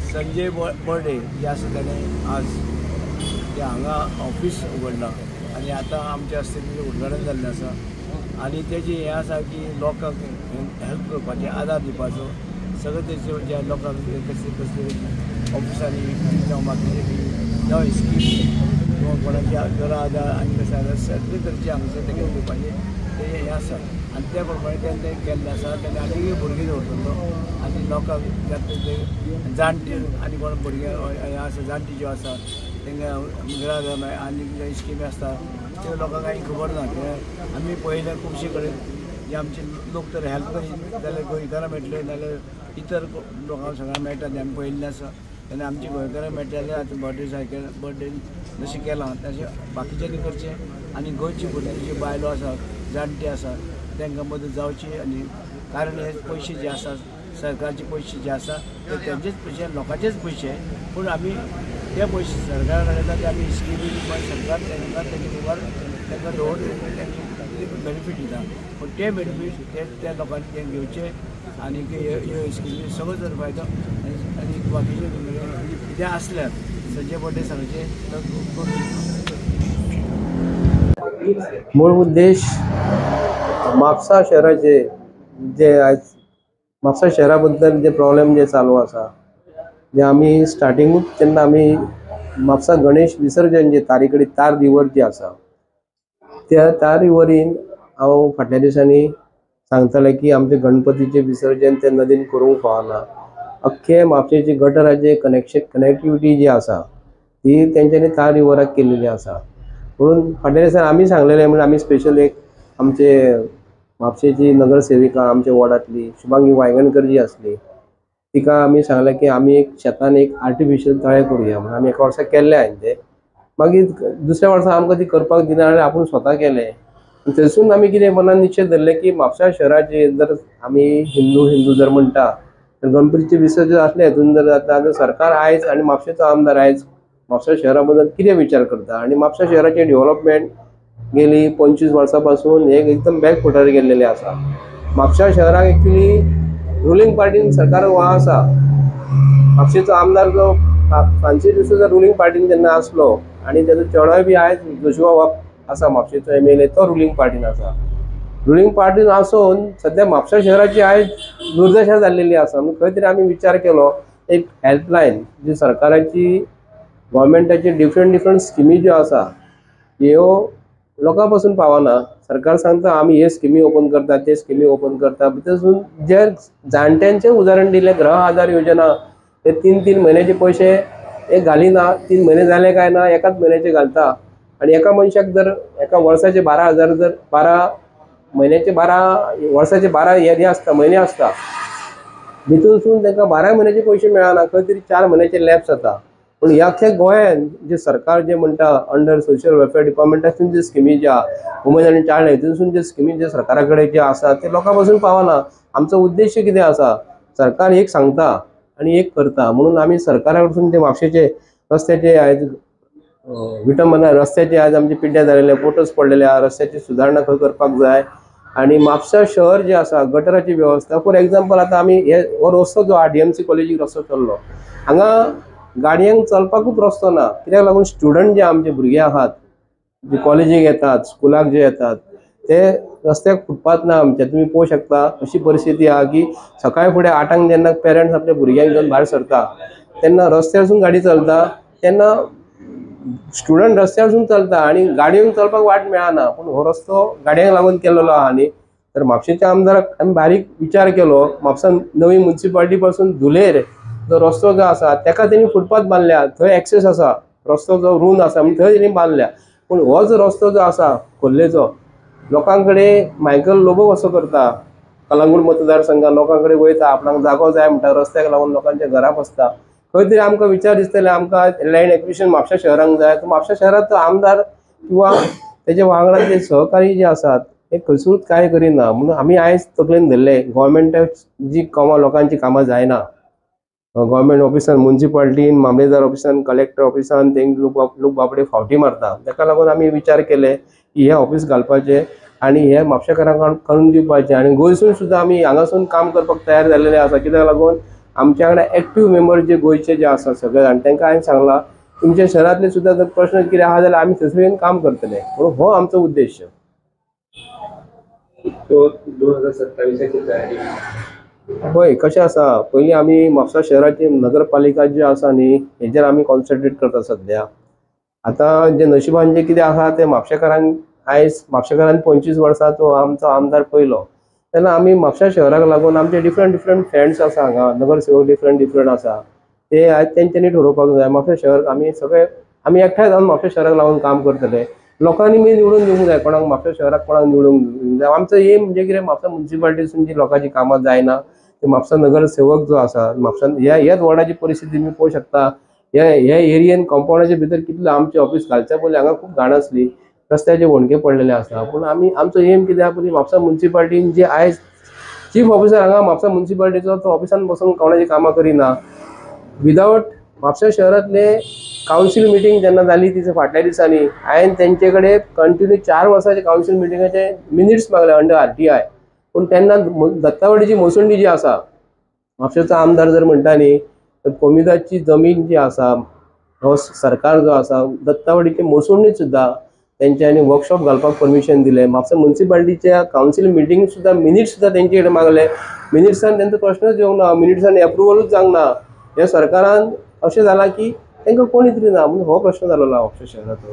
संजय बर्डे जे आसा ताणें आज ते हांगा ऑफिस उगडलां आनी आतां आमच्या हस्ते उद्घाटन जाल्लें आसा आनी तेजी हें आसा की लोकांक हेल्प करपाचें आदार दिवपाचो सगळे तरेचे ज्या लोकांक कसले कसले ऑफिसांनी जावं बाकीचे जावं स्कीम किंवा कोणाच्या घरा आदार आनी कशें आसा सगळे तरेचे हांगासर तेगे दिवपाचें ते हें आसा आनी त्या प्रमाणे तेणें केल्लें आसा तेणें आनीकय भुरगीं दवरतलो आनी लोकांक ते जाणटे आनी कोण भुरगे हें आसा जाणटी ज्यो आसा तांकां घरा आनी कितें स्किमी आसता त्यो लोकांक कांय खबर ना कित्याक आमी पळयल्यार खुबशे कडेन जे आमचे लोक तर हेल्प करीत जाल्यार गोंयकारां मेळटले नाजाल्यार इतर लोकांक सगळ्यांक मेळटा तें आमी पळयल्लें आसा तेन्ना आमची गोंयकारां मेळटा जाल्यार आतां बर्थडे जशें केलां तशें बाकीच्यांनी करचें आनी गोंयची भुरगीं जी बायलो आसा जाणटी आसा तांकां मदत जावची आनी कारण हे पयशे जे आसा सरकारचे पयशे जे आसा ते तेंचेच पयशे लोकांचेच पयशे पूण आमी ते पयशे सरकाराक येता ते आमी स्किमी सरकार तांकां तेजे मुखार तांकां दवरून बेनिफीट दिता पूण ते बेनिफीट त्या लोकांनी ते घेवचे आनी ह्यो स्किमी सगळो जर फायदो आनी बाकीचे कितें आसल्यार संजय बर्डे सांगचे मूळ उद्देश म्हापसा शहराचे जे आज म्हापसा शहरा बद्दल जे प्रॉब्लेम जे चालू आसा जे आमी स्टार्टिंगूच जेन्ना आमी म्हापसा गणेश विसर्जन जे तारीकडी तार रिवर जी आसा त्या तार रिवरीन हांव फाटल्या दिसांनी सांगतालें की आमचे गणपतीचे विसर्जन ते नदीन करूंक फावना अख्खे म्हापशेची गटराचे कनेक्टिविटी जी आसा ती तेंच्यांनी तार रिवराक केल्लेली आसा म्हणून फाटल्या दिसांनी आमी सांगलेलें म्हणजे आमी स्पेशल एक आमचे म्हापशेची नगरसेविका आमच्या वॉर्डांतली शुभांगी वायगणकर जी आसली तिका आमी सांगलें की आमी एक शेतान एक आर्टिफिशियल तळें करुया म्हणून आमी एका वर्सा केल्लें हांवें तें मागीर दुसऱ्या वर्सा आमकां ती करपाक दिना जाल्यार आपूण स्वता केलें थंयसून आमी कितें मनान निश्चय धरलें की म्हापसा शहराचे जर आमी हिंदू जर म्हणटा तर गणपतीचे विसर्जन असलें हेतून जर जाता तर सरकार आयज आनी म्हापशेचो आमदार आयज म्हापसा शहरा बद्दल कितें विचार करता आनी म्हापसा शहराचें डेव्हलपमेंट गेली 25 वर्सां पासून एक एकदम बॅकफुटार गेल्लेलें आसा म्हापसा शहराक एक्चुली रुलींग पार्टीन सरकाराक वाह आसा म्हापशेचो आमदार जो फ्रांसीस डिसोजा रुलींग पार्टीन जेन्ना आसलो आनी तेजो चेडोय बी आयज जोशुआ आसा म्हापशेचो MLA तो रुलींग पार्टीन आसा रुलींग पार्टीन आसून सद्या म्हापसा शहराची आयज दुर्दशा जाल्लेली आसा म्हणून खंय तरी आमी विचार केलो एक हेल्पलायन जी सरकाराची गव्हर्मेंटाची डिफरंट स्किमी ज्यो आसा ह्यो लोकां पासून पावना सरकार सांगता आमी हे स्किमी ओपन करता ते स्किमी ओपन करता भितरसून जे जाणट्यांचें उदाहरण दिलें ग्रह आधार योजना ते 3 म्हयन्याचे पयशे एक घालिना 3 म्हयने जाले काय ना एकाच म्हयन्याचे घालता आनी एका मनशाक जर एका वर्साचे 12,000 जर 12 म्हयन्याचे 12 वर्साचे 12 हे आसता म्हयने आसता भितरसून तांकां 12 म्हयन्याचे पयशे मेळना खंय तरी 4 म्हयन्याचे लॅप्स जाता पूण ह्या अख्ख्या गोंयान जे सरकार जे म्हणटा अंडर सोशल वेलफेअर डिपार्टमेंटासून जे स्किमी ज्या वुमन आनी चायल्ड हेतून जे स्किमी जे सरकारा कडेन जे आसा ते लोकां पासून पावना आमचो उद्देश कितें आसा सरकार एक सांगता आनी एक करता म्हणून आमी सरकारा कडसून ते म्हापशेचे रस्त्याचे आयज विटंबना रस्त्याचे आयज आमचे पिड्ड्यार जालेले फोटोज पडलेले आहा रस्त्याची सुदारणा खंय करपाक जाय आनी म्हापसा शहर जे आसा गटराची वेवस्था फॉर एग्जाम्पल आतां आमी हो रस्तो जो DMC कॉलेजीक रस्तो चल्लो हांगा गाडयांक चलपाकूच रस्तो ना कित्याक लागून स्टुडंट जे आमचे भुरगे आहात जे कॉलेजीक येतात स्कुलाक जे येतात ते रस्त्याक फुटपाथ ना आमचे तुमी पळोवंक शकता अशी परिस्थिती आहा की सकाळी फुडें 8 जेन्ना पेरंट्स आपल्या भुरग्यांक घेवन भायर सरता तेन्ना रस्त्यारसून गाडी चलता तेन्ना स्टुडंट रस्त्यारसून चलता आनी गाडयांक चलपाक वाट मेळना पूण हो रस्तो गाडयांक लागून केल्लो आहा न्ही तर म्हापशेच्या आमदाराक आमी बारीक विचार केलो म्हापसा नवी म्युनिसिपालिटी पासून धुलेर जो रस्तो जो आसा ताका तेणी फुटपाथ बांदल्या थंय एक्सेस आसा रस्तो जो रूंद आसा म्हणून थंय तेणी बांदल्या पूण हो जो रस्तो जो आसा खोल्लेचो लोकां कडेन मायकल लोबो कसो करता कलंगूट मतदारसंघात लोकां कडेन वयता आपणाक जागो जाय म्हणटा रस्त्याक लागून लोकांच्या घरा बसता खंय तरी आमकां विचार दिसतले आमकां लँड एक्विजिशन म्हापशा शहरांक जाय तर म्हापशा शहराचो आमदार किंवा तेजे वांगडा जे सहकारी जे आसात हे खंयसूच कांय करिना म्हणून आमी आयज तकलेन धरले गव्हर्मेंटाक जी कामां लोकांची कामां जायना गव्हर्मेंट ऑफिसान म्युनिसिपालिटीन मामलेदार ऑफिसान कलेक्टर ऑफिसान तेंक लोक बाबडे फावटी मारता ताका लागून आमी विचार केले की हे ऑफिस घालपाचें आनी हे म्हापशेकारांक करून दिवपाचें आनी गोंयसून सुद्दां आमी हांगासून काम करपाक तयार जाल्लेले आसा कित्याक लागून आमच्या कडेन एक्टीव मेंबर जे गोंयचे जे आसा सगळे जाण तांकां हांवें सांगलां तुमच्या शहरांतले सुद्दां जर प्रश्न कितें आहा जाल्यार आमी थंयसर येवन काम करतले म्हणून हो आमचो उद्देश. तो 2027ची तयारी होय कशें आसा पयलीं आमी म्हापसा शहराची नगरपालिका जी आसा न्ही हेजेर आमी कॉन्सन्ट्रेट करता सद्या. आतां जे नशिबान जे कितें आसा ते म्हापशेकारांक आयज म्हापशेकारांनी 25 वर्सां तो आमचो आमदार पयलो तेन्ना आमी म्हापसा शहराक लागून आमचे डिफरंट फ्रेंड्स आसा हांगा नगरसेवक डिफरंट आसा ते आयज तेंच्यांनी ठरोवपाक जाय म्हापसा शहर आमी एकठांय जावन म्हापसा शहराक लागून काम करतले. लोकांनी मी निवडून दिवंक जाय कोणाक म्हापसा शहराक कोणाक निवडूंक जाय. आमचो एम म्हणजे कितें म्हापसा म्युन्सिपालिटीसून जी लोकांची कामां जायना ते म्हापसा नगरसेवक जो आसा म्हापसा ह्याच वॉर्डाची परिस्थिती तुमी पळोवंक शकता. ह्या एरियेन कंपाउंडाच्या भितर कितलें आमचें ऑफिस घालच्या पयलीं हांगा खूब घाण आसली रस्त्याचे होणके पडलेले आसा पूण आमचो एम कितें आहा पयलीं म्हापसा म्युन्सिपालिटीन जे आयज चीफ ऑफिसर हांगा म्हापसा म्युन्सिपालिटीचो तो ऑफिसान बसून कोणाची कामां करिना. विदावट म्हापसा शहरांतले कावन्सील मिटींग जेन्ना जाली तिच्या फाटल्या दिसांनी हांवें तेंचे कडेन कंटिन्यू 4 वर्सांचे कावन्सील मिटींगाचे मिनिट्स मागले अंडर RTI पूण तेन्ना दत्तावडीची मोसंडी जी आसा म्हापशेचो आमदार जर म्हणटा न्ही तर कोमिदाची जमीन जी आसा हो सरकार जो आसा दत्तावडीचे मोसंडीत सुद्दां तेंच्यांनी वर्कशॉप घालपाक परमिशन दिलें. म्हापसा म्युन्सिपालिटीच्या कावन्सील मिटींग सुद्दां मिनिट्स सुद्दां तेंचे कडेन मागले. मिनिट्सान तेंचो प्रश्नच येवंक ना मिनिट्सान एप्रुवलूच जावंक ना. ह्या सरकारान अशें जालां की तांकां कोणी तरी ना म्हणून हो प्रश्न जालोलो म्हापसा शहराचो.